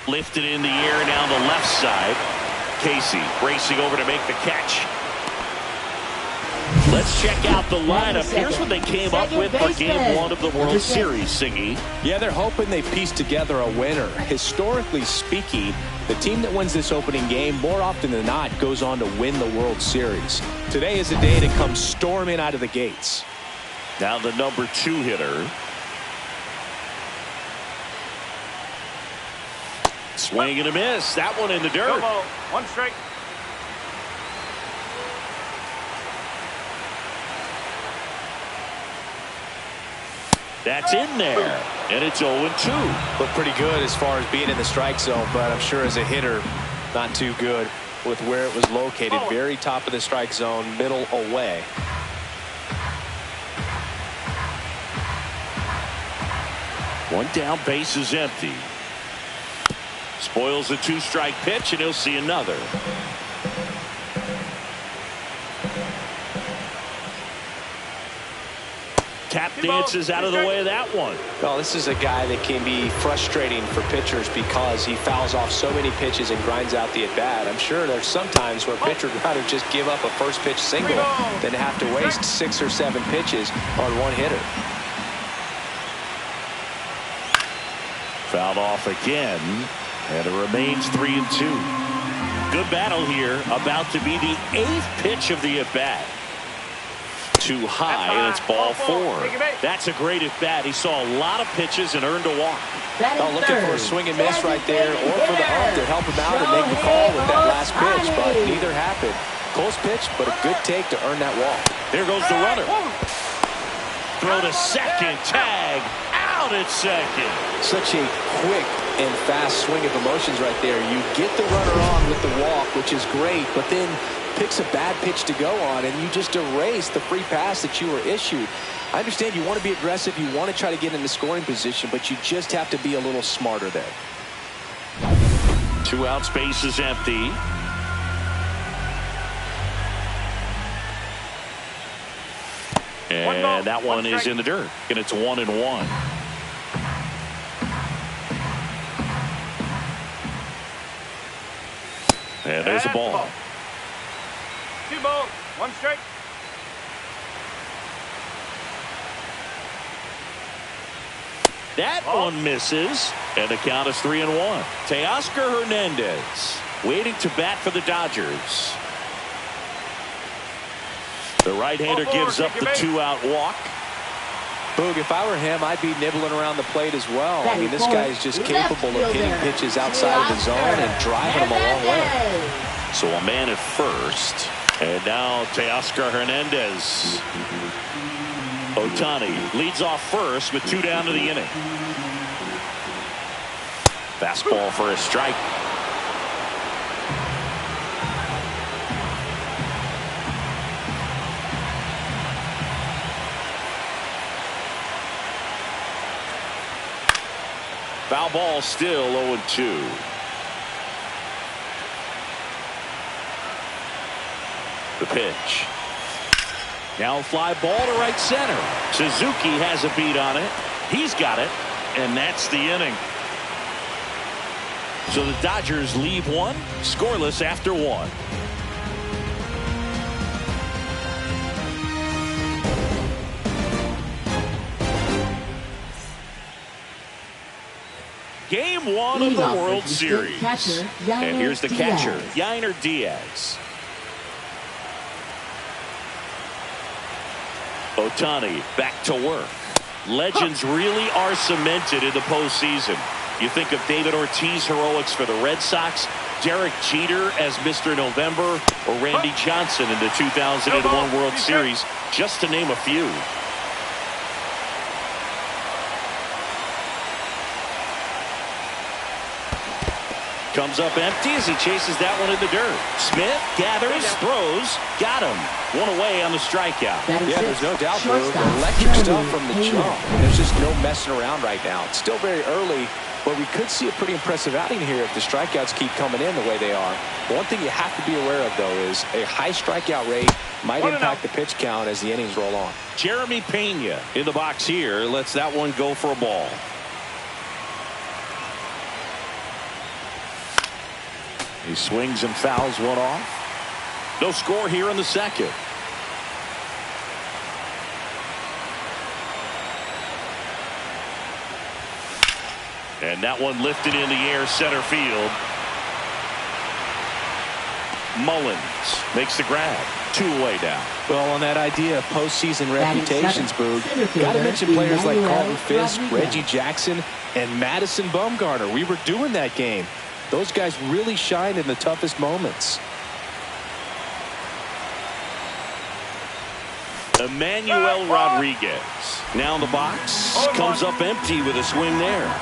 Lifted in the air down the left side. Casey racing over to make the catch. Let's check out the lineup. Here's what they came up with for Game 1 of the World Series, Siggy. Yeah, they're hoping they piece together a winner. Historically speaking, the team that wins this opening game more often than not goes on to win the World Series. Today is a day to come storming out of the gates. Now the number 2 hitter. Swing and a miss. That one in the dirt. One strike. That's in there, and it's 0-2. Looked pretty good as far as being in the strike zone, but I'm sure as a hitter, not too good with where it was located. Very top of the strike zone, middle away. One down, base is empty. Spoils a 2-strike pitch, and he'll see another. Tap dances out of the way of that one. Well, this is a guy that can be frustrating for pitchers because he fouls off so many pitches and grinds out the at-bat. I'm sure there's some times where a pitcher would rather just give up a first-pitch single than have to waste 6 or 7 pitches on one hitter. Fouled off again, and it remains 3-2. Good battle here, about to be the 8th pitch of the at-bat. Too high, and it's ball 4. That's a great at-bat. He saw a lot of pitches and earned a walk. Looking for a swing and miss right there, or for the ump to help him out and make the call with that last pitch, but neither happened. Close pitch, but a good take to earn that walk. There goes the runner. Throw to second, tag, out at second. Such a quick and fast swing of emotions right there. You get the runner on with the walk, which is great, but then picks a bad pitch to go on, and you just erase the free pass that you were issued. I understand you want to be aggressive, you want to try to get in the scoring position, but you just have to be a little smarter there. 2 out, space is empty. And that one is in the dirt, and it's 1-1. And there's a ball. 2 balls, 1 strike. That one misses, and the count is 3-1. Teoscar Hernandez waiting to bat for the Dodgers. The right-hander gives up the 2-out walk. Boog, if I were him, I'd be nibbling around the plate as well. I mean, this guy is just capable of hitting pitches outside of the zone and driving them a long way. So a man at first. And now Teoscar Hernandez. Ohtani leads off first with 2 down to the inning. Fastball for a strike. Foul ball, still 0-2. The pitch. Now fly ball to right center. Suzuki has a beat on it. He's got it, and that's the inning. So the Dodgers leave one scoreless after 1. Game 1 of the World Series. And here's the catcher, Yainer Diaz. Ohtani back to work. Legends really are cemented in the postseason. You think of David Ortiz heroics for the Red Sox, Derek Jeter as Mr. November, or Randy Johnson in the 2001 World Series, just to name a few. Comes up empty as he chases that one in the dirt. Smith gathers, throws, got him. One away on the strikeout. Yeah, there's no doubt, Blue. Electric stuff from the jump. There's just no messing around right now. It's still very early, but we could see a pretty impressive outing here if the strikeouts keep coming in the way they are. One thing you have to be aware of, though, is a high strikeout rate might impact the pitch count as the innings roll on. Jeremy Pena in the box here lets that one go for a ball. He swings and fouls one off. No score here in the second. And that one lifted in the air, center field. Mullins makes the grab. 2 away now. Well, on that idea of postseason reputations, Boog, got to mention players like Carlton Fisk, Reggie Jackson, and Madison Bumgarner. We were doing that game. Those guys really shined in the toughest moments. Emmanuel Rodriguez now in the box. Comes up empty with a swing there.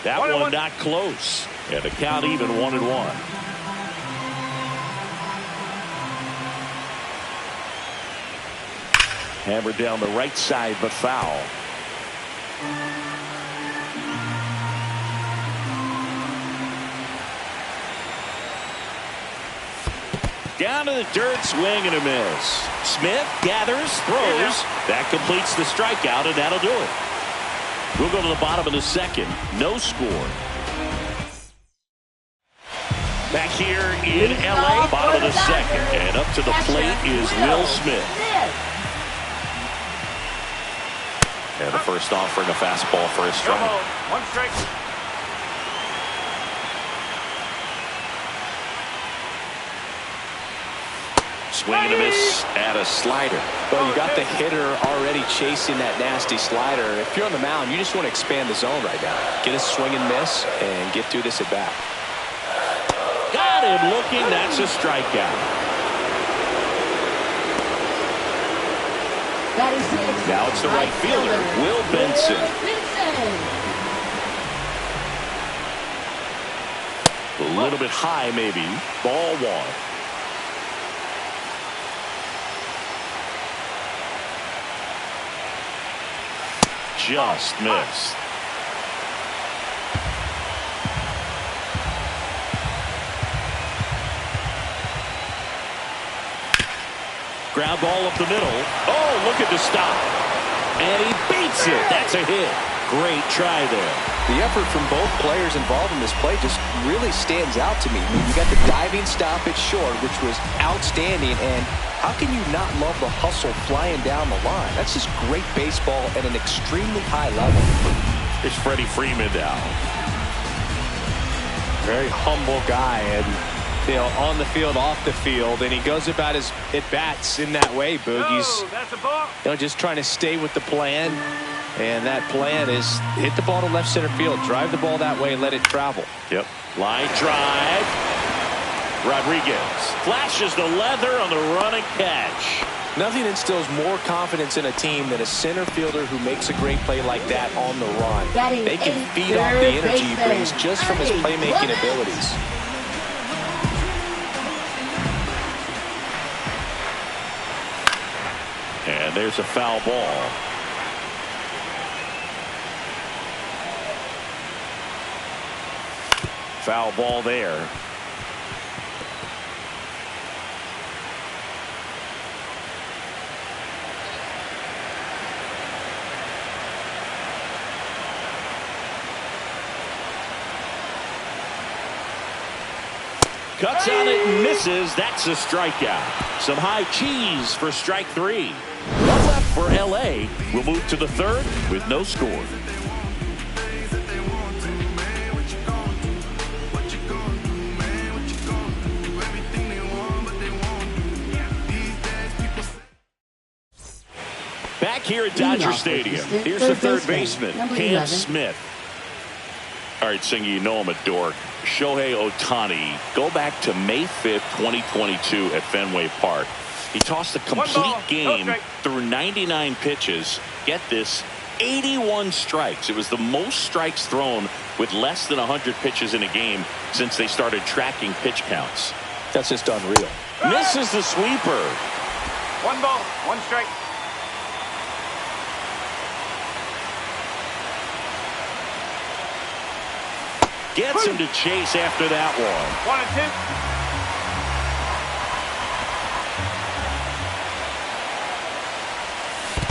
That one not close. And the count even 1-1. Hammered down the right side, but foul. Down to the dirt, swing and a miss. Smith gathers, throws. That completes the strikeout, and that'll do it. We'll go to the bottom of the second. No score. Back here in LA, bottom of the second. And up to the plate is Will Smith. And the first offering, a fastball for a strike. 1 strike. Swing and a miss at a slider. Well, you got the hitter already chasing that nasty slider. If you're on the mound, you just want to expand the zone right now. Get a swing and miss and get through this at bat. Got him looking. That's a strikeout. Now it's the right fielder, Will Benson. A little bit high, maybe. Ball 1. Just missed. Ground ball up the middle. Oh, look at the stop. And he beats it. That's a hit. Great try there. The effort from both players involved in this play just really stands out to me. I mean, you got the diving stop at short, which was outstanding, and how can you not love the hustle flying down the line? That's just great baseball at an extremely high level. It's Freddie Freeman now. Very humble guy, and you know, on the field, off the field, and he goes about his at-bats in that way, Boogies. That's a ball. You know, just trying to stay with the plan, and that plan is hit the ball to left center field, drive the ball that way, let it travel. Yep. Line drive. Rodriguez flashes the leather on the running catch. Nothing instills more confidence in a team than a center fielder who makes a great play like that on the run. They can feed off the energy he brings just from his playmaking abilities. And there's a foul ball. Foul ball there. Cuts on it and misses. That's a strikeout. Some high cheese for strike 3. One left for LA. We'll move to the third with no score. Back here at Dodger Stadium. Here's the third baseman, Cam Smith. All right, Singy, you know I'm a dork. Shohei Ohtani, go back to May 5th, 2022 at Fenway Park. He tossed a complete game through 99 pitches. Get this, 81 strikes. It was the most strikes thrown with less than 100 pitches in a game since they started tracking pitch counts. That's just unreal. Misses the sweeper. 1 ball, 1 strike. Gets him to chase after that one. 1 and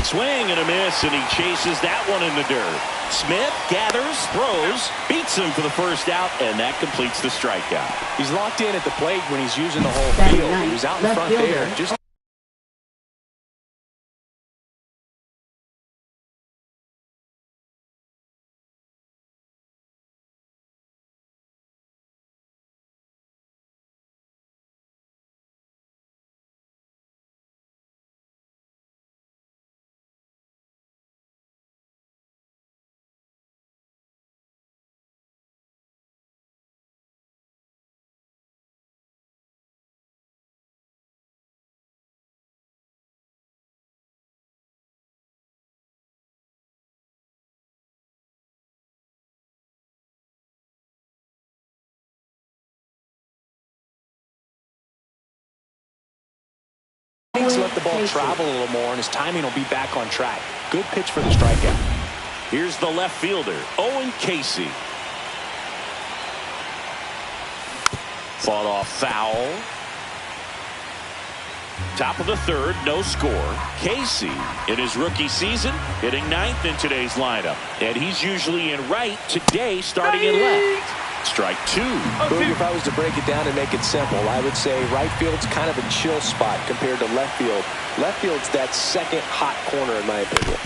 Swing and a miss, and he chases that one in the dirt. Smith gathers, throws, beats him for the first out, and that completes the strikeout. He's locked in at the plate when he's using the whole field. He was out in front there. Just let the ball travel a little more, and his timing will be back on track. Good pitch for the strikeout. Here's the left fielder, Owen Casey. Fought off foul. Top of the third, no score. Casey, in his rookie season, hitting ninth in today's lineup. And he's usually in right, today starting in left. Strike two. Boog, if I was to break it down and make it simple, I would say right field's kind of a chill spot compared to left field. Left field's that second hot corner, in my opinion.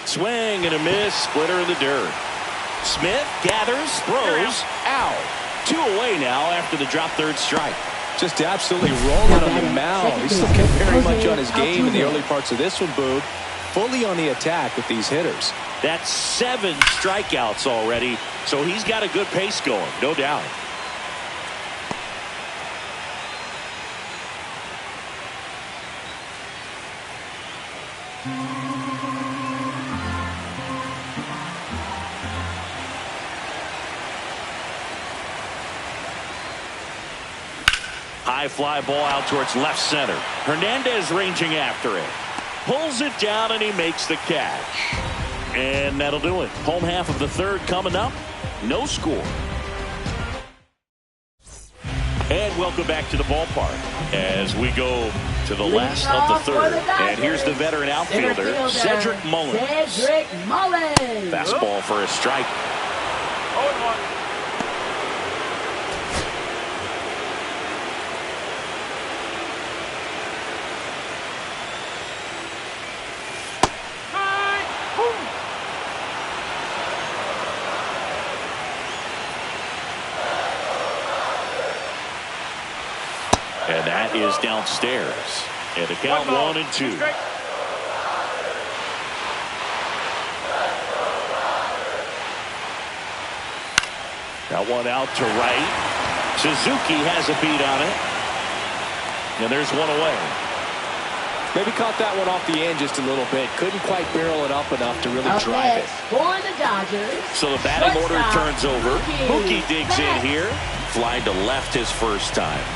Swing and a miss, splitter in the dirt. Smith gathers, throws, out. 2 away now after the drop third strike. Just absolutely rolling on the mound. He's still kept very much on his game in the early parts of this one, Boog. Fully on the attack with these hitters. That's 7 strikeouts already, so he's got a good pace going, no doubt. High fly ball out towards left center. Hernandez ranging after it. Pulls it down and he makes the catch. And that'll do it. Home half of the third coming up. No score. And welcome back to the ballpark as we go to the last of the third. And here's the veteran outfielder, Cedric Mullins. Fastball for a strike. 0-1. And that is downstairs. And the count 1-2. That one out to right. Suzuki has a beat on it. And there's one away. Maybe caught that one off the end just a little bit. Couldn't quite barrel it up enough to really drive it. For the Dodgers. So the batting order turns over. Mookie digs in here. Flying to left his first time.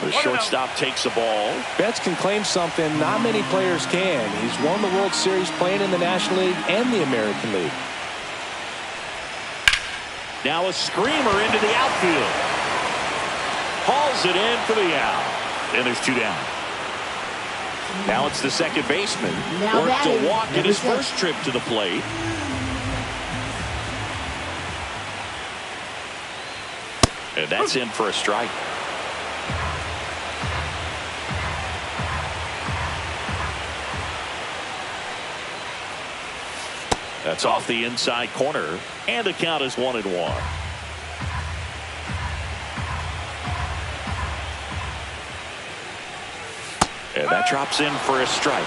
The shortstop takes the ball. Betts can claim something not many players can. He's won the World Series playing in the National League and the American League. Now a screamer into the outfield. Hauls it in for the out. And there's 2 down. Now it's the second baseman. Worked to walk in his first trip to the plate. And that's in for a strike. That's off the inside corner, and the count is 1-1. And that drops in for a strike.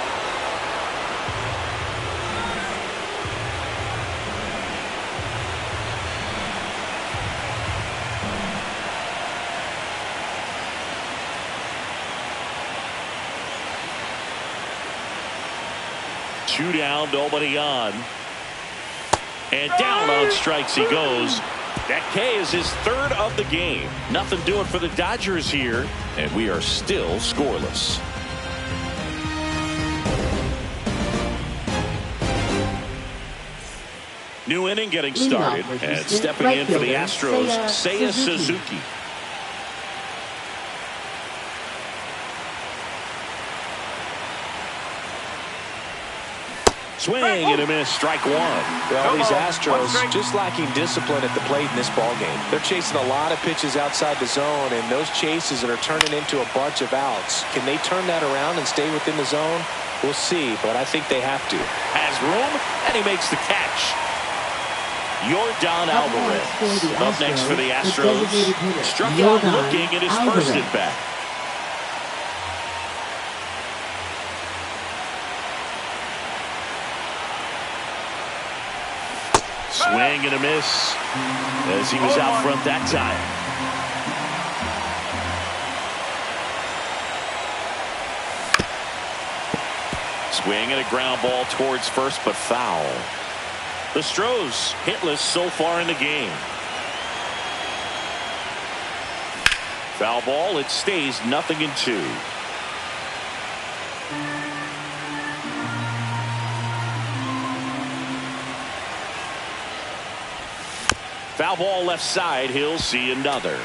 Two down, nobody on. And down on strikes he goes. That K is his third of the game. Nothing doing for the Dodgers here, and we are still scoreless. New inning getting started, and stepping in for the Astros, Seiya Suzuki. Swing and a miss, strike one. Well, these Astros just lacking discipline at the plate in this ballgame. They're chasing a lot of pitches outside the zone, and those chases are turning into a bunch of outs. Can they turn that around and stay within the zone? We'll see, but I think they have to. Has room, and he makes the catch. Yordan Alvarez up next for the Astros. Struck out looking at his first at bat. Swing and a miss as he was out front that time. Swing and a ground ball towards first, but foul. The Astros hitless so far in the game. Foul ball, it stays 0-2. Foul ball left side, he'll see another.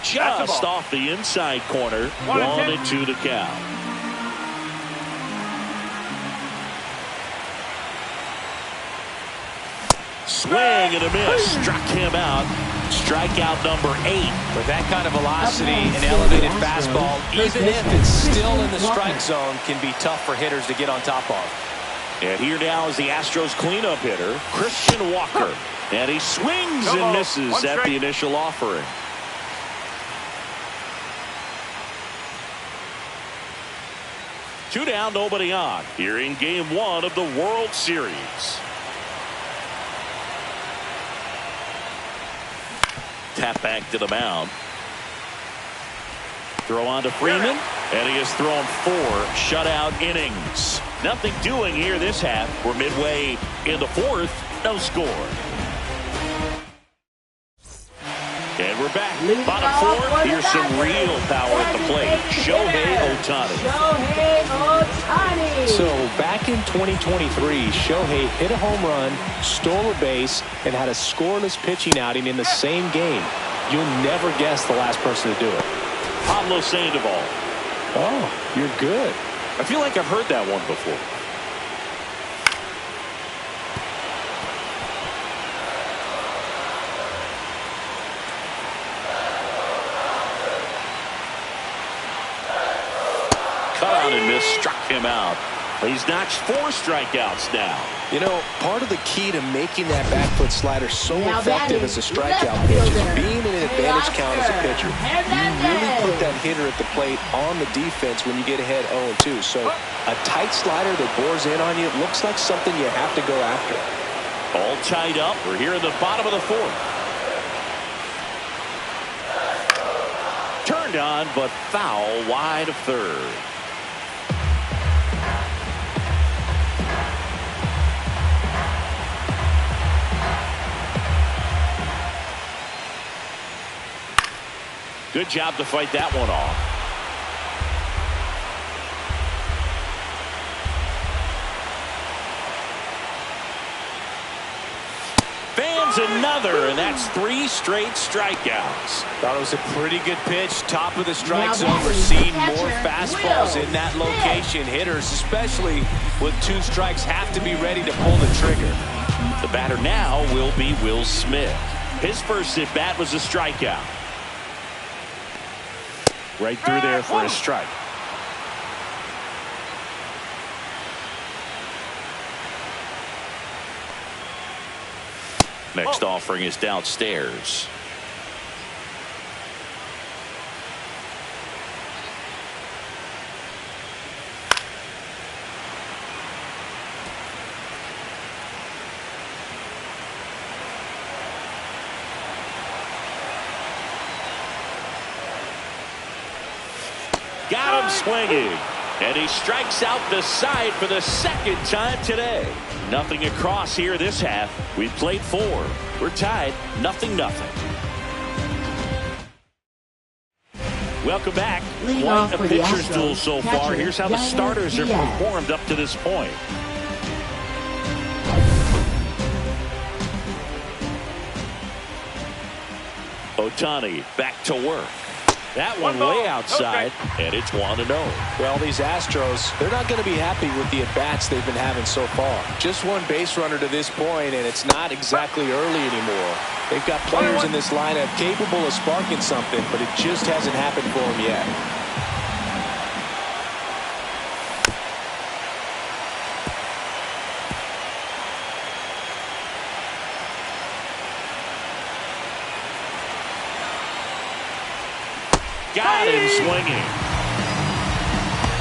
Just off the inside corner, 1-2 the count. Swing and a miss, struck him out. Strikeout number 8. With that kind of velocity and elevated fastball, even if it's still in the strike zone, can be tough for hitters to get on top of. And here now is the Astros cleanup hitter, Christian Walker. And he swings and misses at the initial offering. Two down, nobody on. Here in Game 1 of the World Series. Tap back to the mound. Throw on to Freeman, and he has thrown 4 shutout innings. Nothing doing here this half. We're midway in the 4th. No score. And we're back. Bottom 4th. Here's some real power at the plate. Shohei Ohtani. So back in 2023, Shohei hit a home run, stole a base, and had a scoreless pitching outing in the same game. You'll never guess the last person to do it. Pablo Sandoval. Oh, you're good. I feel like I've heard that one before. Cut on and miss, struck him out. He's notched 4 strikeouts now. You know, part of the key to making that back foot slider so effective as a strikeout pitch is being in an advantage count as a pitcher. You really put that hitter at the plate on the defense when you get ahead 0-2. So a tight slider that bores in on you looks like something you have to go after. All tied up. We're here in the bottom of the 4th. Turned on, but foul wide of third. Good job to fight that one off. Fans another, and that's 3 straight strikeouts. Thought it was a pretty good pitch. Top of the strike zone. We're seeing more fastballs in that location. Hitters, especially with 2 strikes, have to be ready to pull the trigger. The batter now will be Will Smith. His first at bat was a strikeout. Right through there for a strike. Next offering is downstairs. Got him swinging, and he strikes out the side for the 2nd time today. Nothing across here this half. We've played 4. We're tied 0-0. Welcome back. Leading Quite off a for the pitcher's duel Astros, so far. catcher, Here's how the Diaz. starters have performed up to this point. Ohtani back to work. That one way outside, and it's 1-0. Well, these Astros, they're not going to be happy with the at-bats they've been having so far. Just one base runner to this point, and it's not exactly early anymore. They've got players in this lineup capable of sparking something, but it just hasn't happened for them yet. Got him swinging.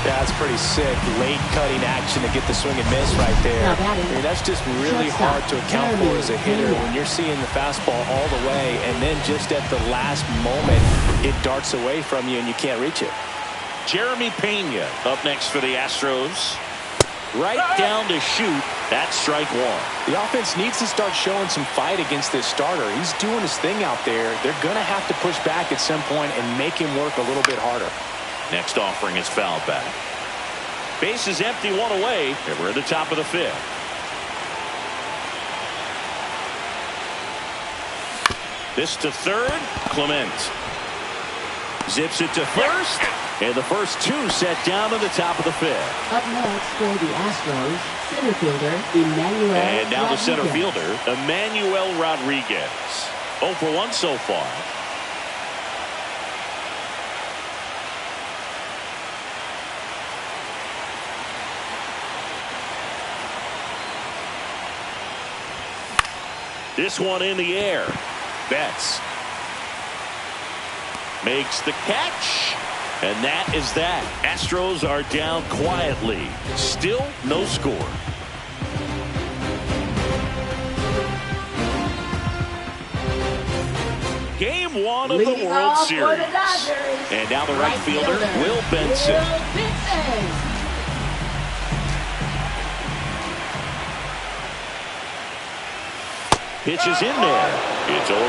Yeah, that's pretty sick. Late cutting action to get the swing and miss right there. I mean, that's just really hard to account for as a hitter when you're seeing the fastball all the way, and then just at the last moment, it darts away from you and you can't reach it. Jeremy Pena up next for the Astros. Right down to shoot. That's strike one. The offense needs to start showing some fight against this starter. He's doing his thing out there. They're going to have to push back at some point and make him work a little bit harder. Next offering is fouled back. Base is empty, one away, and we're at the top of the fifth. This to third. Clement zips it to first, and the first two set down to the top of the fifth. Up next for the Astros, center fielder Emmanuel And now the center Rodriguez. fielder, Emmanuel Rodriguez. 0 for 1 so far. This one in the air. Betts makes the catch. And that is that. Astros are down quietly. Still no score. Game one of the Leading World off for Series. the Dodgers, And now the right fielder, Will Benson. Pitches in there. It's 0-1.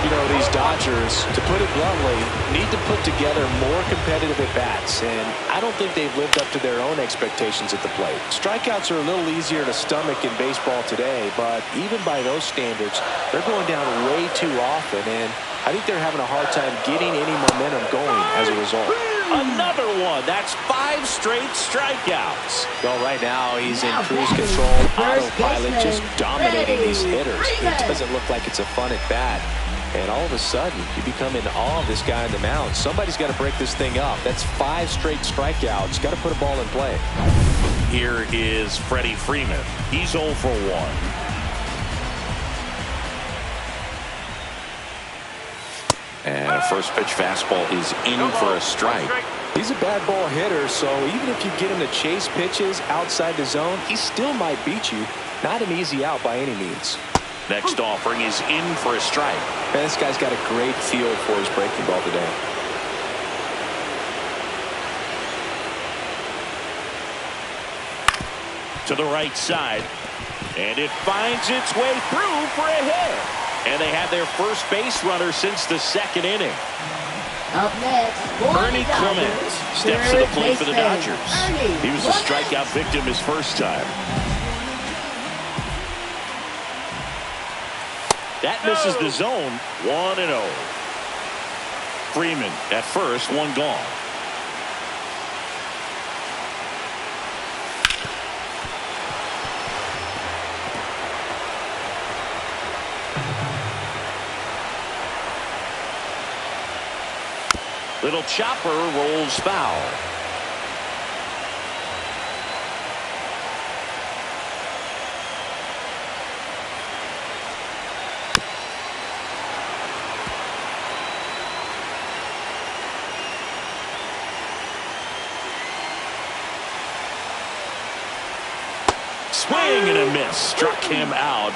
You know, these Dodgers, to put it bluntly, need to put together more competitive at-bats, and I don't think they've lived up to their own expectations at the plate. Strikeouts are a little easier to stomach in baseball today, but even by those standards, they're going down way too often, and I think they're having a hard time getting any momentum going as a result. Another one. That's 5 straight strikeouts. Well, right now he's in cruise control, autopilot, just dominating these hitters. It doesn't look like it's a fun at bat. And all of a sudden, you become in awe of this guy on the mound. Somebody's got to break this thing up. That's 5 straight strikeouts. Got to put a ball in play. Here is Freddie Freeman. He's 0 for 1. And a first pitch fastball is in for a strike. He's a bad ball hitter, so even if you get him to chase pitches outside the zone, he still might beat you. Not an easy out by any means. Next offering is in for a strike. Man, this guy's got a great feel for his breaking ball today. To the right side. And it finds its way through for a hit. And they have their first base runner since the second inning. Up next, Ernie Clement steps to the plate for the Dodgers. He was a strikeout victim his first time. That misses the zone. 1-0. Freeman at first, one gone. Little chopper rolls foul. Swing and a miss. Struck him out.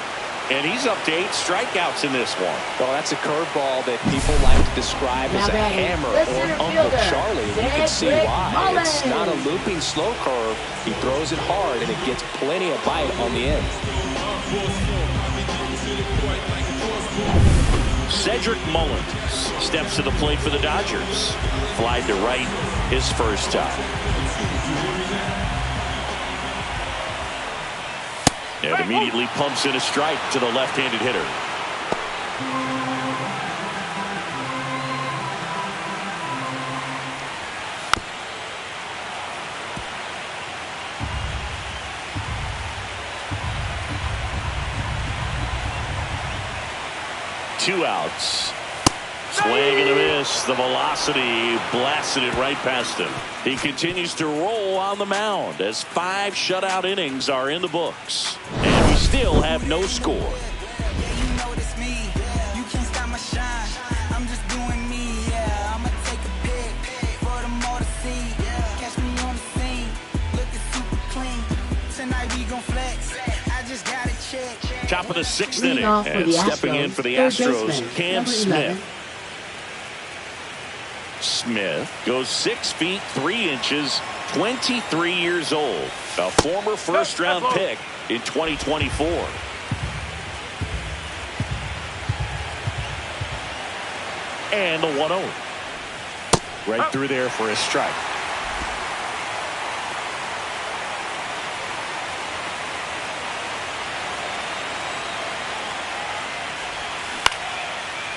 And he's up to 8 strikeouts in this one. Well, that's a curveball that people like to describe as a hammer or Uncle Charlie. You can see why. It's not a looping slow curve. He throws it hard, and it gets plenty of bite on the end. Cedric Mullins steps to the plate for the Dodgers. Fly to right his first time. And immediately pumps in a strike to the left-handed hitter. Two outs. Swing and a miss. The velocity blasted it right past him. He continues to roll on the mound as 5 shutout innings are in the books. And we still have no score. Top of the 6th inning, and stepping in for the Astros, Cam Smith. Smith goes 6 feet 3 inches, 23 years old, a former first-round pick in 2024. And the 1-0. Right through there for a strike.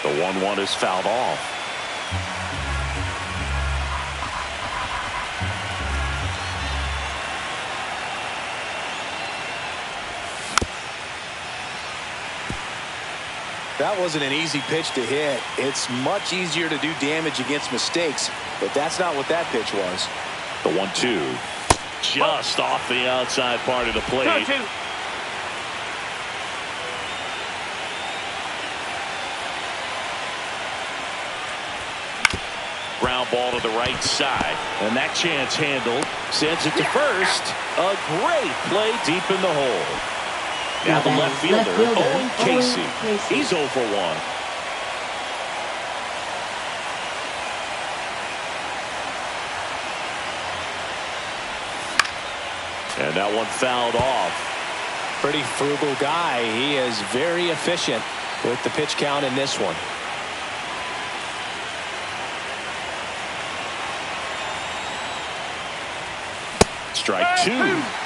The 1-1 is fouled off. That wasn't an easy pitch to hit. It's much easier to do damage against mistakes, but that's not what that pitch was. The 1-2 just off the outside part of the plate. 2-2. Ground ball to the right side, and that chance handled. Sends it to first. A great play deep in the hole. Now the left fielder, Owen Casey. He's 0 for 1. And that one fouled off. Pretty frugal guy. He is very efficient with the pitch count in this one. Strike 2.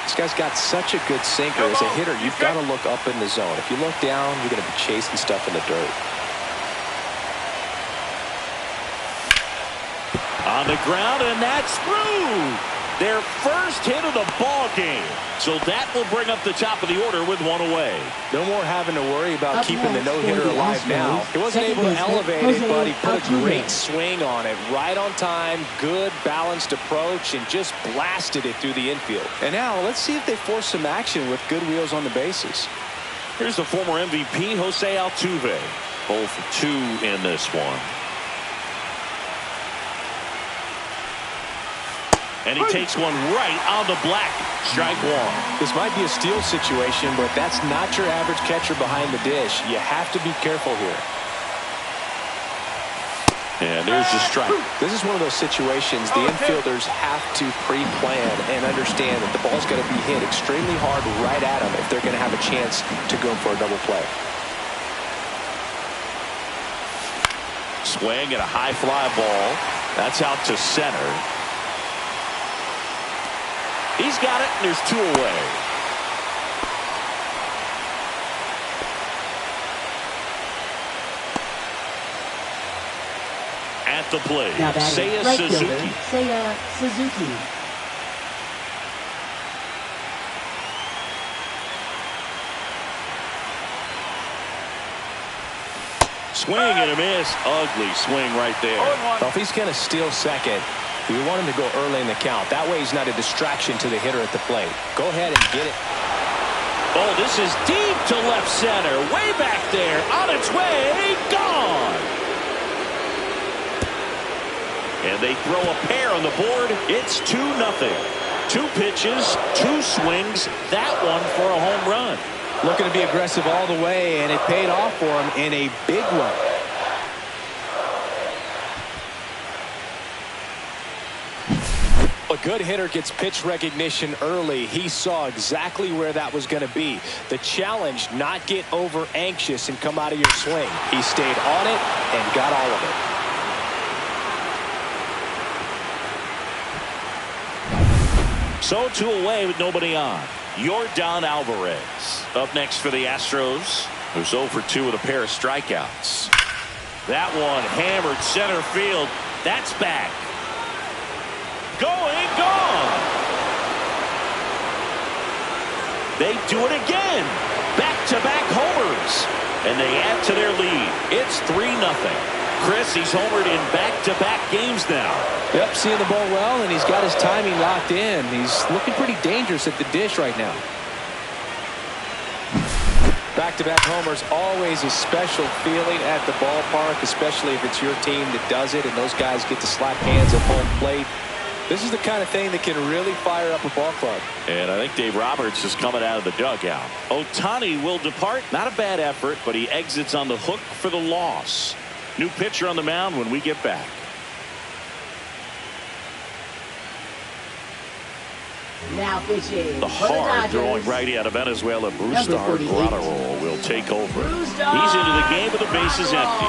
This guy's got such a good sinker. As a hitter, you've got to look up in the zone. If you look down, you're going to be chasing stuff in the dirt. On the ground, and that's through. Their first hit of the ball game. So that will bring up the top of the order with 1 away. No more having to worry about keeping the no-hitter alive now. He wasn't able to elevate it, but he put a great swing on it. Right on time, good balanced approach, and just blasted it through the infield. And now let's see if they force some action with good wheels on the bases. Here's the former MVP, Jose Altuve. 0 for 2 in this one. And he takes one right on the black. Strike 1. This might be a steal situation, but that's not your average catcher behind the dish. You have to be careful here. And there's the strike. This is one of those situations the infielders have to pre-plan and understand that the ball's got to be hit extremely hard right at them if they're going to have a chance to go for a double play. Swing and a high fly ball. That's out to center. He's got it, and there's 2 away. At the plate, Seiya Suzuki. Seiya Suzuki. Swing and a miss. Ugly swing right there. Well, if he's going to steal second, you want him to go early in the count. That way he's not a distraction to the hitter at the plate. Go ahead and get it. Oh, this is deep to left center. Way back there. On its way. Gone. And they throw a pair on the board. It's 2-0. 2 pitches, 2 swings. That one for a home run. Looking to be aggressive all the way, and it paid off for him in a big way. A good hitter gets pitch recognition early. He saw exactly where that was going to be. The challenge, not get over anxious and come out of your swing. He stayed on it and got all of it. So 2 away with nobody on. Yordan Alvarez up next for the Astros, who's 0 for 2 with a pair of strikeouts. That one hammered center field. That's back. Going, gone. They do it again. Back-to-back homers. And they add to their lead. It's 3-0. Chris, he's homered in back-to-back games now. Yep, seeing the ball well, and he's got his timing locked in. He's looking pretty dangerous at the dish right now. Back-to-back homers, always a special feeling at the ballpark, especially if it's your team that does it and those guys get to slap hands at home plate. This is the kind of thing that can really fire up a ball club. And I think Dave Roberts is coming out of the dugout. Ohtani will depart. Not a bad effort, but he exits on the hook for the loss. New pitcher on the mound when we get back. Now pitching. The hard throwing righty out of Venezuela, Brusdar Graterol will take over. He's into the game with the bases empty.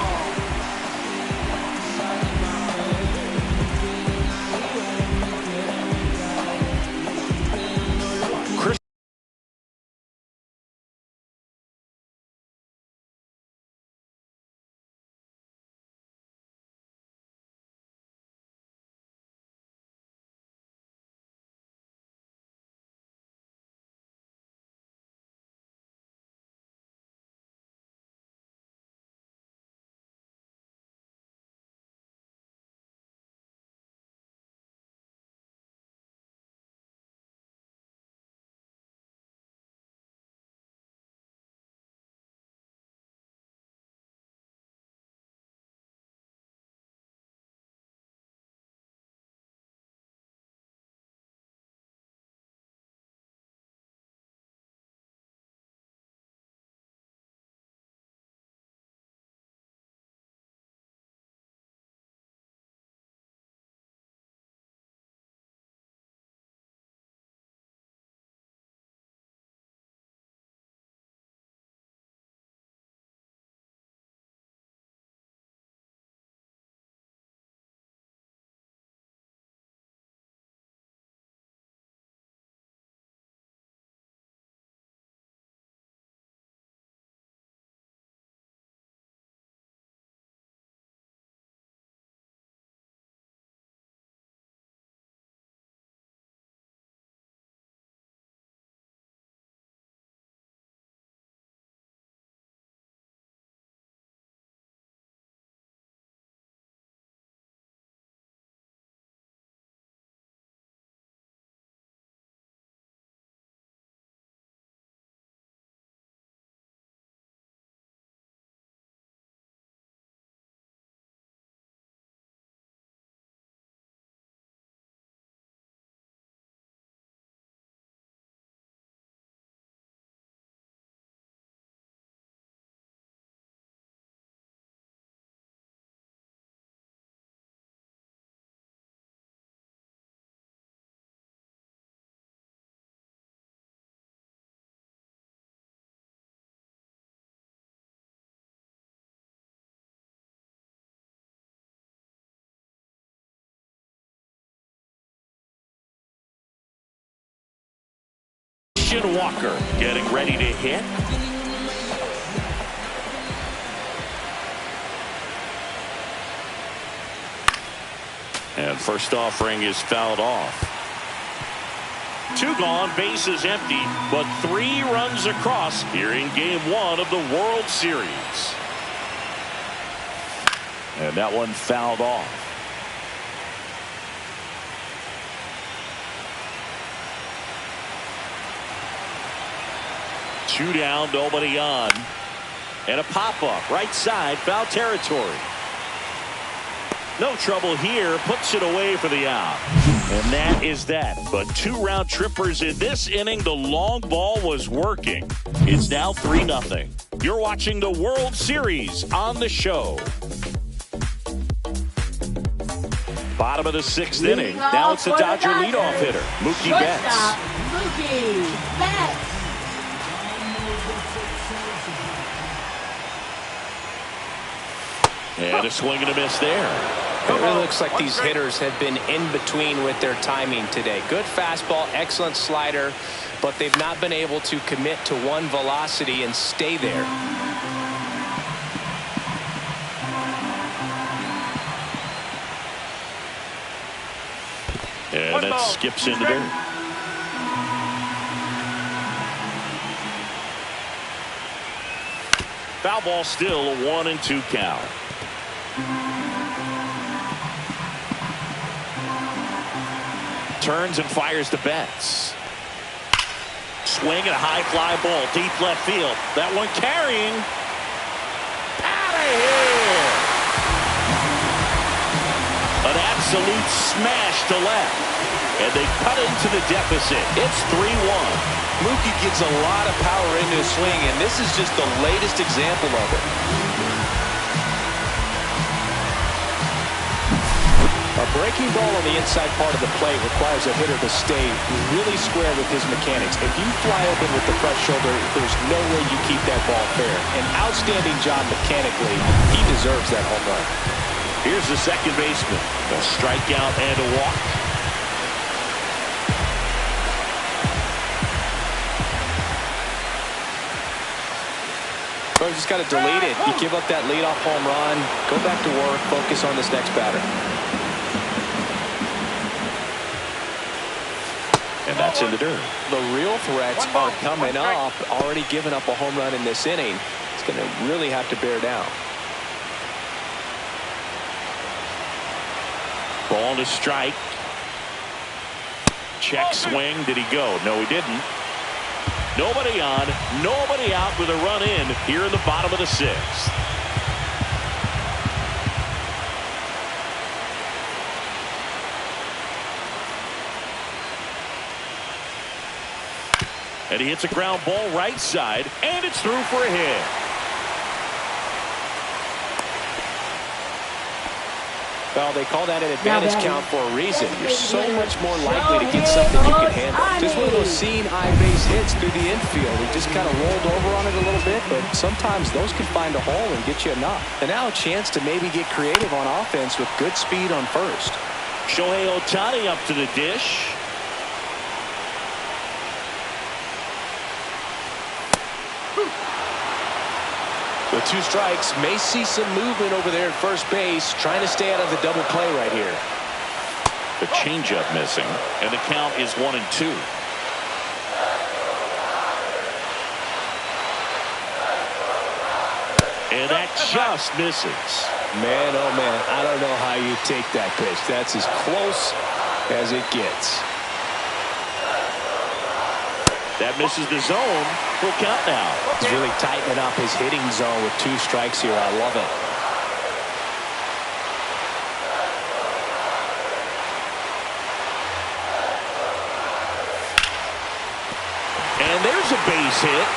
Walker getting ready to hit. And first offering is fouled off. 2 gone, bases empty, but 3 runs across here in game 1 of the World Series. And that one fouled off. Two down, nobody on. And a pop-up, right side, foul territory. No trouble here, puts it away for the out. And that is that. But 2 round trippers in this inning. The long ball was working. It's now 3-0. You're watching the World Series on the show. Bottom of the 6th inning. Now it's the Dodger leadoff hitter, Mookie Betts. Mookie Betts. And a swing and a miss there. It really looks like these hitters have been in between with their timing today. Good fastball, excellent slider, but they've not been able to commit to one velocity and stay there. And that skips into dirt. Foul ball still, a 1-2 count. Turns and fires to Betts. Swing and a high fly ball deep left field. That one carrying. Out of here. An absolute smash to left. And they cut into the deficit. It's 3-1. Mookie gets a lot of power into his swing, and this is just the latest example of it. A breaking ball on the inside part of the plate requires a hitter to stay really square with his mechanics. If you fly open with the press shoulder, there's no way you keep that ball fair. An outstanding job mechanically. He deserves that home run. Here's the second baseman. A strikeout and a walk. So you just got to delete it. You give up that leadoff home run, go back to work, focus on this next batter. And that's in the dirt. The real threats are coming up. Already given up a home run in this inning. It's going to really have to bear down. Ball to strike. Check swing. Did he go? No, he didn't. Nobody on, nobody out with a run in here in the bottom of the 6th. And he hits a ground ball right side, and it's through for a hit. Well, they call that an advantage count for a reason. You're so much more likely to get something you can handle. Just one of those seeing eye base hits through the infield. He just kind of rolled over on it a little bit, but sometimes those can find a hole and get you enough. And now a chance to maybe get creative on offense with good speed on first. Shohei Ohtani up to the dish. With 2 strikes, may see some movement over there at first base, trying to stay out of the double play right here. The changeup missing, and the count is 1-2. And that just misses. Man, oh man, I don't know how you take that pitch. That's as close as it gets. That misses the zone. Full count now. He's really tightening up his hitting zone with 2 strikes here. I love it. And there's a base hit.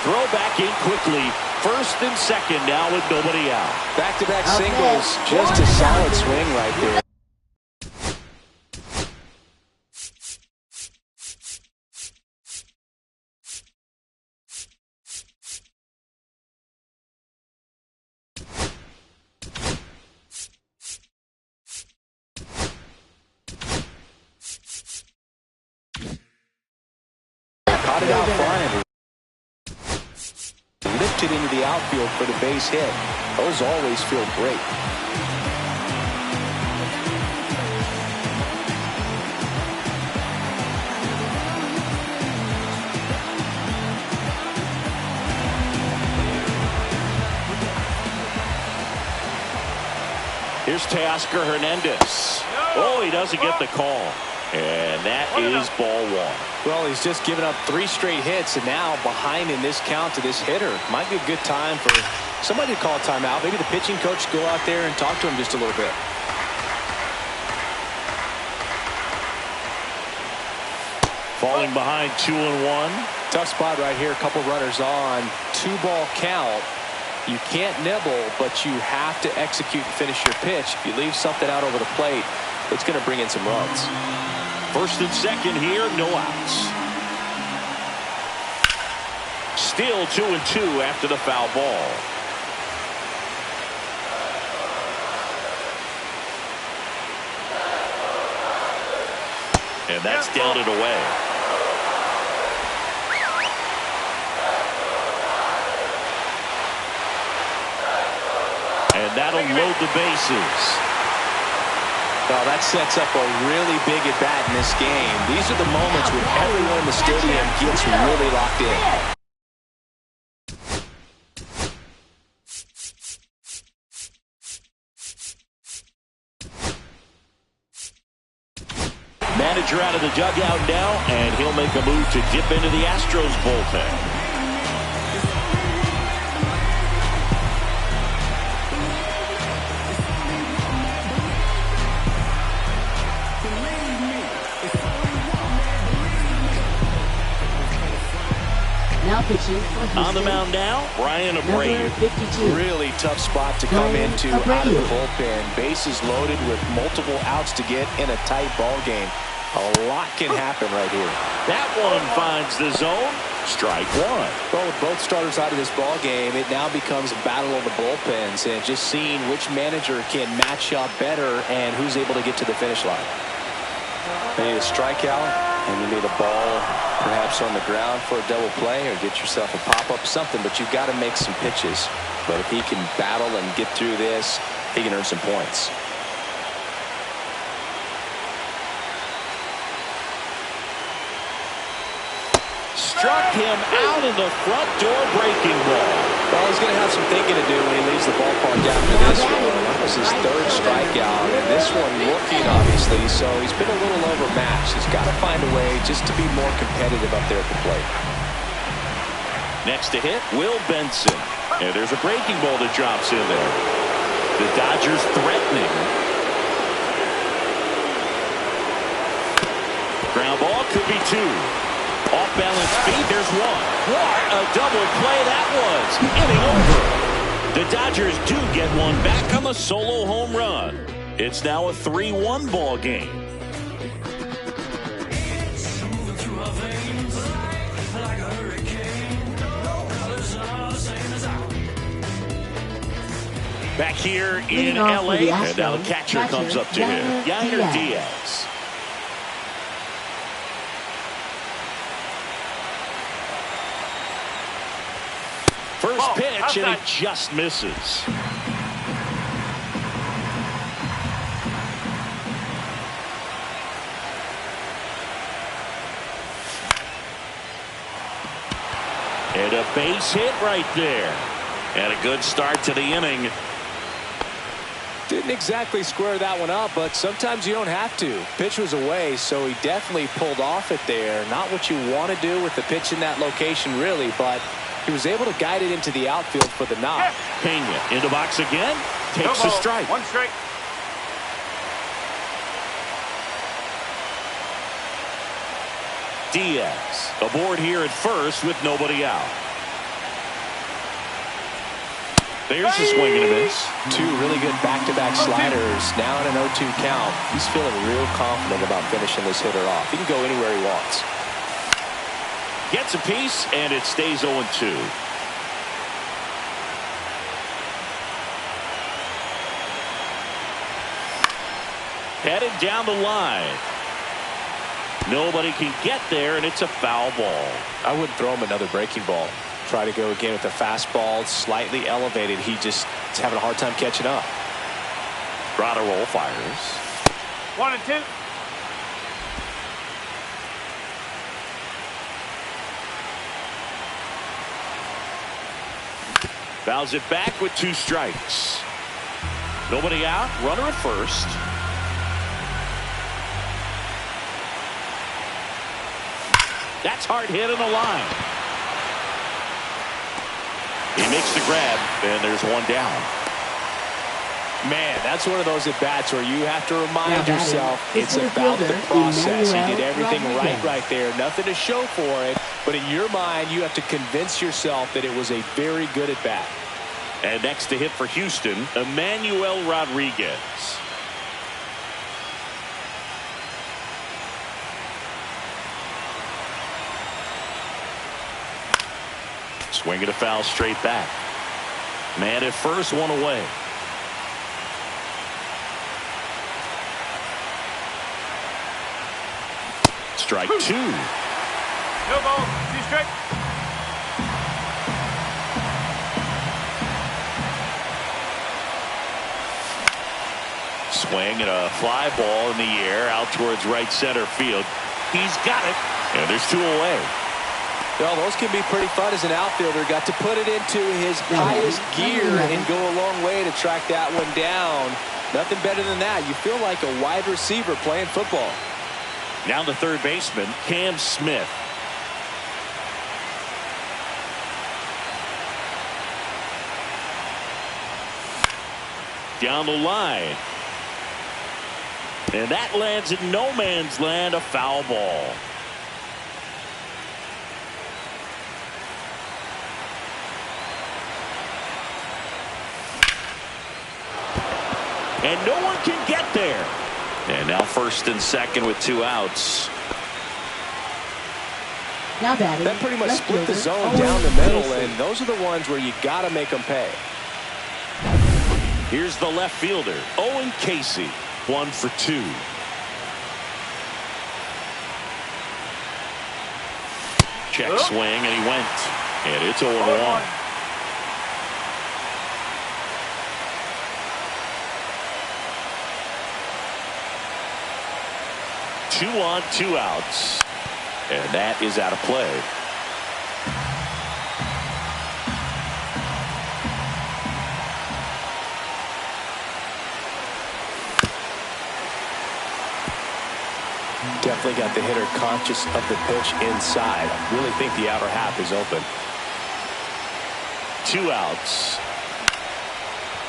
Throw back in quickly. First and second now with nobody out. Back-to-back singles. Just a solid swing right there. Caught it out flying. Lifted into the outfield for the base hit. Those always feel great. Here's Teoscar Hernandez. Oh, he doesn't get the call. And that is ball 1. Well, he's just given up 3 straight hits, and now behind in this count to this hitter. Might be a good time for somebody to call a timeout. Maybe the pitching coach go out there and talk to him just a little bit. Falling behind 2-1. Tough spot right here. A couple runners on. 2-ball count. You can't nibble, but you have to execute and finish your pitch. If you leave something out over the plate, it's going to bring in some runs. First and second here, no outs. Still 2-2 after the foul ball. And that's down and away. And that'll load the bases. Well, that sets up a really big at-bat in this game. These are the moments when everyone in the stadium gets really locked in. Manager out of the dugout now, and he'll make a move to dip into the Astros bullpen. On the mound now, Brian Abreu. Really tough spot to come into out of the bullpen. Bases loaded with multiple outs to get in a tight ball game. A lot can happen right here. That one finds the zone. Strike one. Well, with both starters out of this ball game, it now becomes a battle of the bullpens and just seeing which manager can match up better and who's able to get to the finish line. You need a strikeout, and you need a ball perhaps on the ground for a double play or get yourself a pop-up, something, but you've got to make some pitches. But if he can battle and get through this, he can earn some points. Struck him out in the front door breaking ball. Well, he's going to have some thinking to do when he leaves the ballpark after this one. That was his third strikeout, and this one rookie, obviously, so he's been a little overmatched. He's got to find a way just to be more competitive up there at the plate. Next to hit, Will Benson. And there's a breaking ball that drops in there. The Dodgers threatening. Ground ball could be two. Off-balance feet, there's one. What a double play that was. Inning over. The Dodgers do get one back on the solo home run. It's now a 3-1 ball game. Back here in L.A., and now the catcher comes up to him. Yainer Diaz. First pitch, and it just misses. And a base hit right there. And a good start to the inning. Didn't exactly square that one up, but sometimes you don't have to. Pitch was away, so he definitely pulled off it there. Not what you want to do with the pitch in that location, really, but he was able to guide it into the outfield for the knock. Pena in the box again. Takes a strike. One strike. Diaz aboard here at first with nobody out. There's a swing and a miss. Two really good back-to-back sliders. Now in an 0-2 count. He's feeling real confident about finishing this hitter off. He can go anywhere he wants. Gets a piece, and it stays 0-2. Headed down the line. Nobody can get there, and it's a foul ball. I wouldn't throw him another breaking ball. Try to go again with the fastball, slightly elevated. He just is having a hard time catching up. Ground roll fires. 1-2. Fouls it back with 2 strikes. Nobody out. Runner at first. That's hard hit on the line. He makes the grab, and there's one down. Man, that's one of those at-bats where you have to remind yourself it's about the process. He did everything right there. Nothing to show for it, but in your mind, you have to convince yourself that it was a very good at-bat. And next to hit for Houston, Emmanuel Rodriguez. Swing and a foul straight back. Man at first, one away. Strike two. No ball. 2 strike. Swing and a fly ball in the air out towards right center field. He's got it. And there's 2 away. Well, those can be pretty fun as an outfielder. Got to put it into his highest gear and go a long way to track that one down. Nothing better than that. You feel like a wide receiver playing football. Now the third baseman, Cam Smith. Down the line. And that lands in no man's land, a foul ball. And no one can get there. And now first and second with 2 outs. Now batting. That pretty much left split the fielder, zone down the middle, Mason. and those are the ones where you got to make them pay. Here's the left fielder, Owen Casey, 1 for 2. Check swing, and he went. And it's 0-1. Two on, 2 outs. And that is out of play. Definitely got the hitter conscious of the pitch inside. I really think the outer half is open. 2 outs.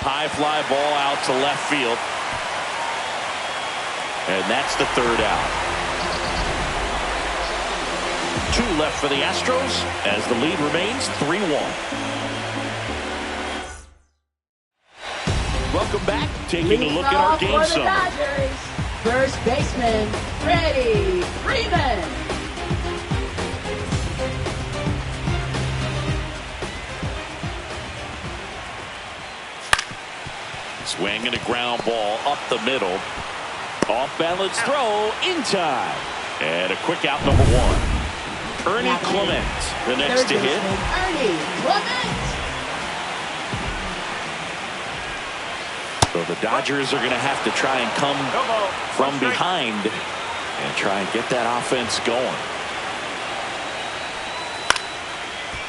High fly ball out to left field. And that's the 3rd out. 2 left for the Astros as the lead remains 3-1. Welcome back. Taking a look at our game summary. First baseman, Freddie Freeman. Swing and a ground ball up the middle. Off balance throw in time. And a quick out, number 1. Ernie Clement, the next to hit. Ernie Clement. So the Dodgers are going to have to try and come from behind and try and get that offense going.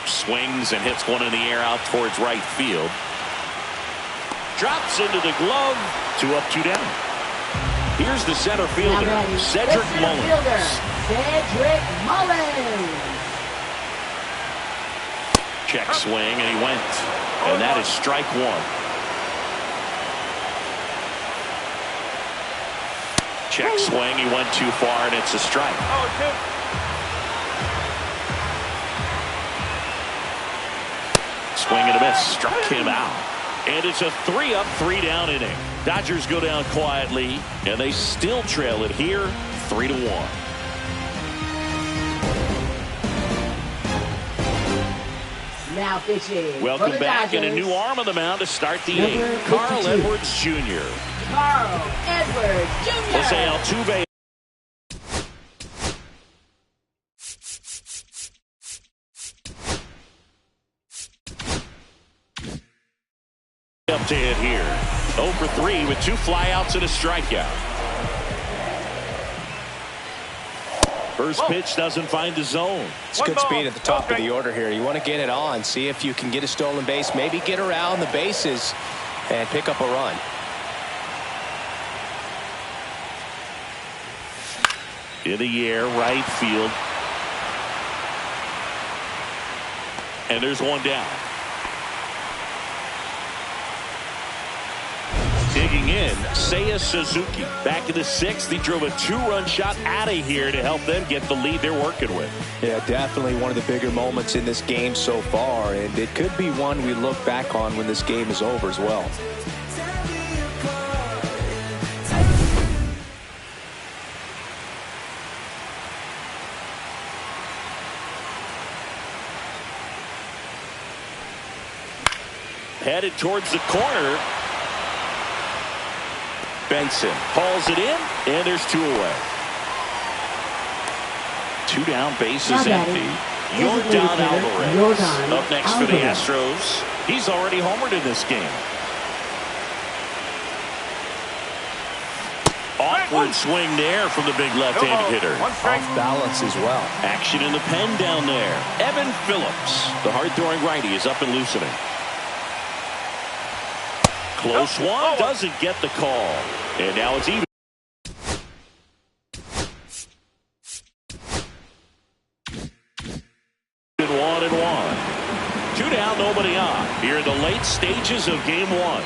Swings and hits one in the air out towards right field. Drops into the glove. 2 up, 2 down. Here's the center fielder, Cedric Mullins. Cedric Mullins. Check swing, and he went. And that is strike 1. Check swing, he went too far, and it's a strike. Swing and a miss, struck him out. And it's a 3 up, 3 down inning. Dodgers go down quietly, and they still trail it here, 3-1. Now pitching. Welcome back, and a new arm on the mound to start the 8th. Carl Edwards Jr. Carl Edwards Jr. Jose Altuve. Up to hit here. 0 for 3 with 2 flyouts and a strikeout. First pitch doesn't find the zone. It's good speed at the top of the order here. You want to get it on, see if you can get a stolen base, maybe get around the bases and pick up a run. In the air, right field. And there's one down. Digging in, Seiya Suzuki. Back in the 6th, he drove a 2-run shot out of here to help them get the lead they're working with. Yeah, definitely one of the bigger moments in this game so far, and it could be one we look back on when this game is over as well. Headed towards the corner. Benson hauls it in, and there's 2 away. 2 down, bases empty. Yordan Alvarez up next for the Astros. He's already homered in this game. Awkward swing there from the big left-handed hitter. Off balance as well. Action in the pen down there. Evan Phillips, the hard-throwing righty, is up and loosening. Close one, doesn't get the call. And now it's even. One and one. 2 down, nobody on. Here in the late stages of game 1.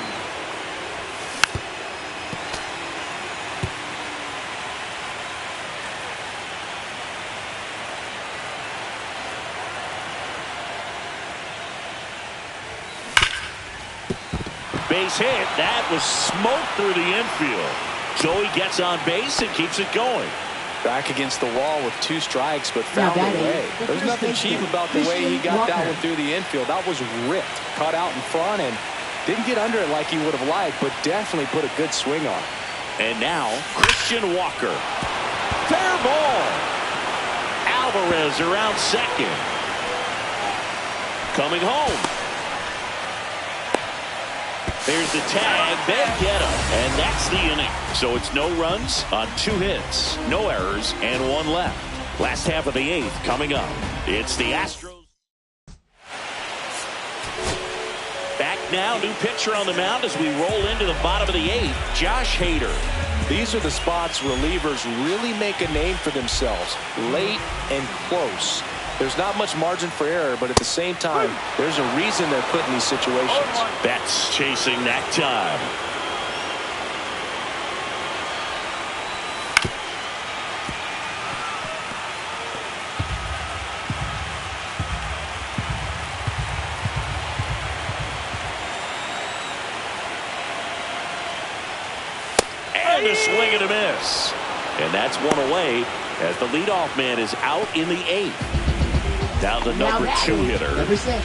Base hit. That was smoke through the infield. So he gets on base and keeps it going. Back against the wall with 2 strikes, but found a way. There's nothing cheap about the way he got that one through the infield. That was ripped, cut out in front, and didn't get under it like he would have liked, but definitely put a good swing on. And now, Christian Walker. Fair ball. Alvarez around second. Coming home. There's the tag, then get him, and that's the inning. So it's no runs on 2 hits, no errors, and 1 left. Last half of the 8th coming up. It's the Astros. Back now, new pitcher on the mound as we roll into the bottom of the 8th, Josh Hader. These are the spots relievers really make a name for themselves, late and close. There's not much margin for error, but at the same time, there's a reason they're put in these situations. Betts chasing that time. And a swing and a miss. And that's 1 away as the leadoff man is out in the 8th. Now the number 2 hitter. Number 6.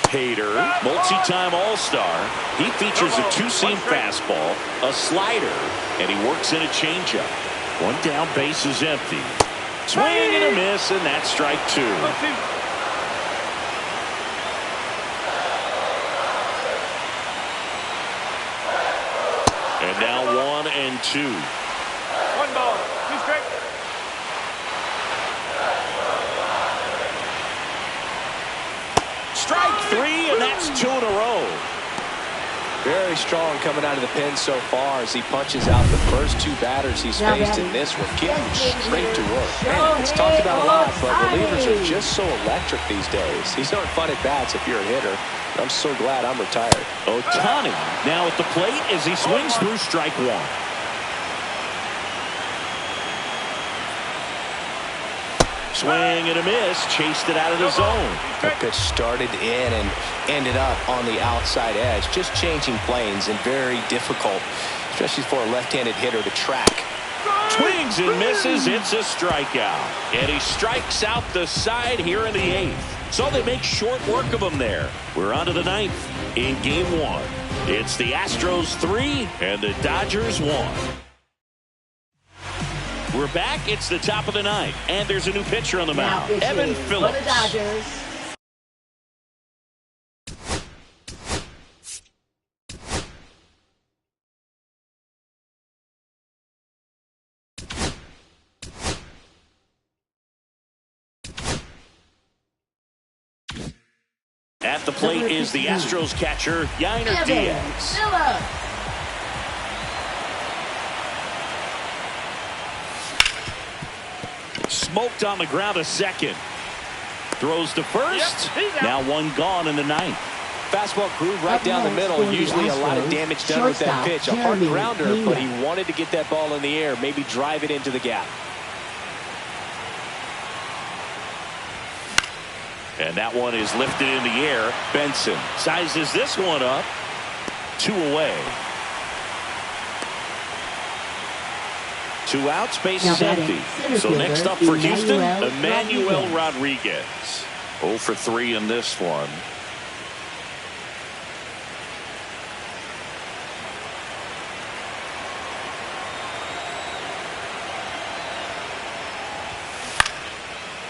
Hader, multi-time All-Star. He features a 2-seam fastball, a slider, and he works in a changeup. 1 down, base is empty. Swing and a miss, and that's strike 2. And now 1 and 2. 1 ball, 2 strikes. Strike 3, and that's 2 in a row. Very strong coming out of the pen so far as he punches out the first 2 batters he's faced in this one. Getting straight to work. Man, it's talked about a lot, but relievers are just so electric these days. These aren't fun at bats if you're a hitter. I'm so glad I'm retired. Ohtani now at the plate as he swings through strike 1. Swing and a miss, chased it out of the zone. The pitch started in and ended up on the outside edge. Just changing planes and very difficult, especially for a left-handed hitter to track. Swings and misses, it's a strikeout. And he strikes out the side here in the 8th. So they make short work of him there. We're on to the 9th in game 1. It's the Astros 3 and the Dodgers 1. We're back. It's the top of the 9th, and there's a new pitcher on the mound, Evan Phillips. For the Dodgers. At the plate is the Astros catcher, Yainer Diaz. Smoked on the ground a second. Throws to first. Yep, he's out. Now one gone in the ninth. Fastball groove right down the middle. Usually a lot of damage done with that pitch. A hard grounder, but he wanted to get that ball in the air, maybe drive it into the gap. And that one is lifted in the air. Benson sizes this one up. 2 away. 2 outs, base is empty. So next up for Houston, Emmanuel Rodriguez. 0 for 3 in this one.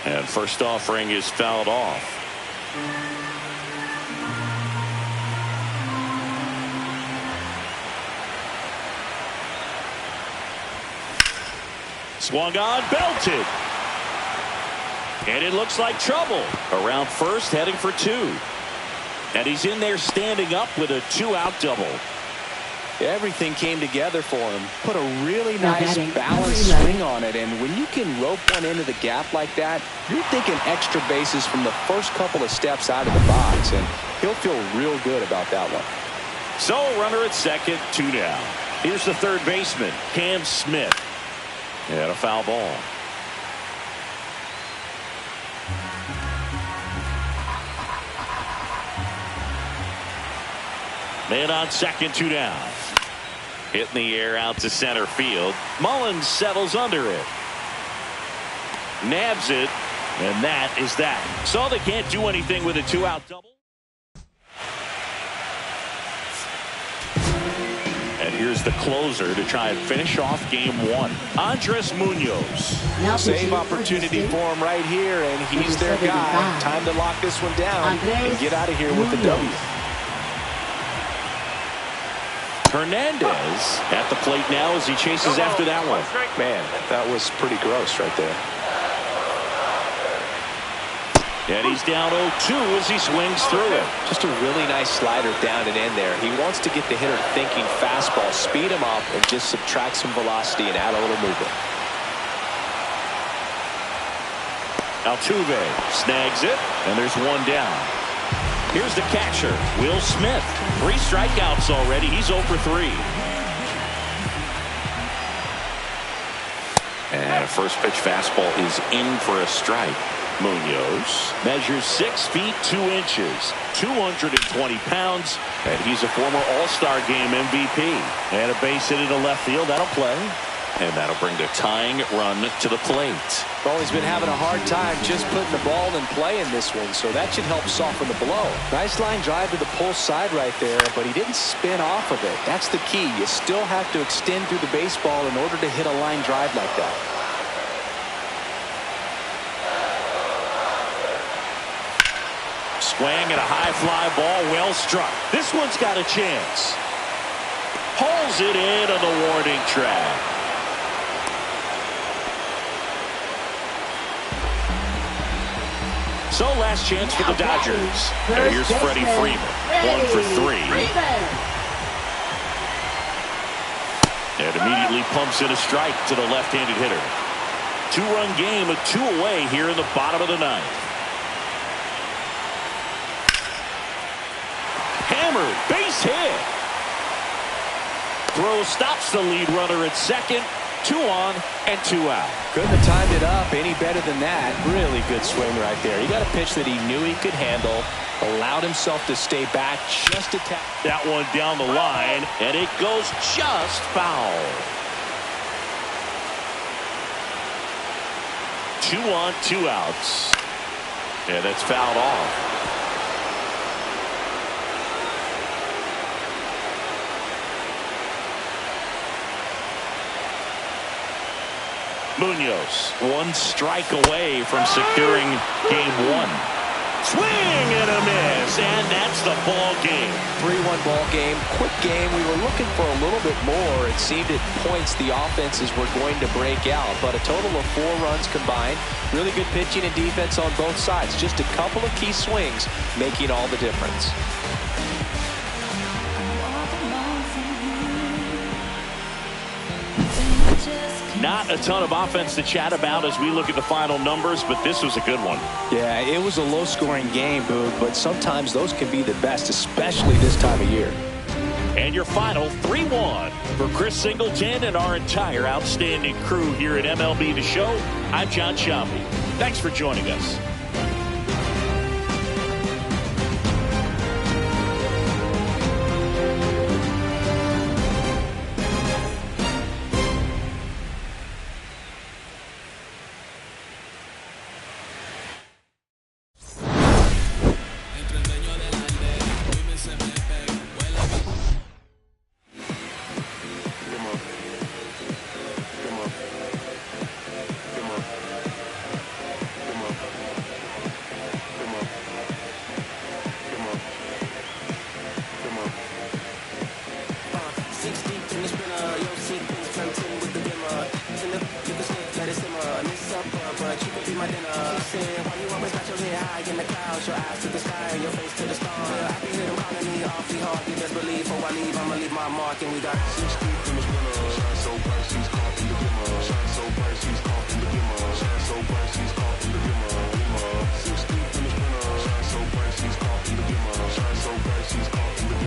And first offering is fouled off. Swung on, belted. And it looks like trouble. Around first, heading for 2. And he's in there standing up with a 2-out double. Everything came together for him. Put a really nice balanced swing on it. And when you can rope one into the gap like that, you're thinking extra bases from the first couple of steps out of the box. And he'll feel real good about that one. So runner at second, 2 down. Here's the third baseman, Cam Smith. And a foul ball. Man on second, 2 down. Hit in the air out to center field. Mullins settles under it. Nabs it. And that is that. So they can't do anything with a 2-out double. And here's the closer to try and finish off game 1. Andres Munoz. Save opportunity for him right here, and he's their guy. Time to lock this one down and get out of here with the W. Hernandez at the plate now as he chases after that one. Man, that was pretty gross right there. And he's down 0-2 as he swings through it. Just a really nice slider down and in there. He wants to get the hitter thinking fastball, speed him up, and just subtract some velocity and add a little movement. Altuve snags it, and there's 1 down. Here's the catcher, Will Smith. 3 strikeouts already. He's 0 for 3. And a first pitch fastball is in for a strike. Munoz measures 6 feet 2 inches, 220 pounds, and he's a former All-Star Game MVP. And a base hit into left field. That'll play. And that'll bring the tying run to the plate. Well, he's been having a hard time just putting the ball in play in this one, so that should help soften the blow. Nice line drive to the pull side right there, but he didn't spin off of it. That's the key. You still have to extend through the baseball in order to hit a line drive like that. Swing and a high fly ball, well struck. This one's got a chance. Pulls it in on the warning track. So last chance for the Dodgers. And here's Freddie Freeman. 1 for 3. And immediately pumps in a strike to the left-handed hitter. 2-run game, a 2 away here in the bottom of the 9th. Hammered, base hit. Throw stops the lead runner at second. 2 on and 2 out. Couldn't have timed it up any better than that. Really good swing right there. He got a pitch that he knew he could handle. Allowed himself to stay back just a tap. That one down the line, and it goes just foul. 2 on, 2 outs. And that's fouled off. Munoz 1 strike away from securing game 1. Swing and a miss, and that's the ball game. 3-1 ball game, quick game. We were looking for a little bit more. It seemed at points the offenses were going to break out, but a total of 4 runs combined. Really good pitching and defense on both sides. Just a couple of key swings making all the difference. Just Not a ton of offense to chat about as we look at the final numbers, but this was a good one. Yeah, it was a low-scoring game, Boog, but sometimes those can be the best, especially this time of year. And your final 3-1 for Chris Singleton and our entire outstanding crew here at MLB The Show. I'm John Shambi. Thanks for joining us. And we got 6 deep in the spinner. Shine so bright, she's caught in the dimmer. Shine so bright, she's caught in the dimmer. Shine so bright, she's caught in the dimmer. 6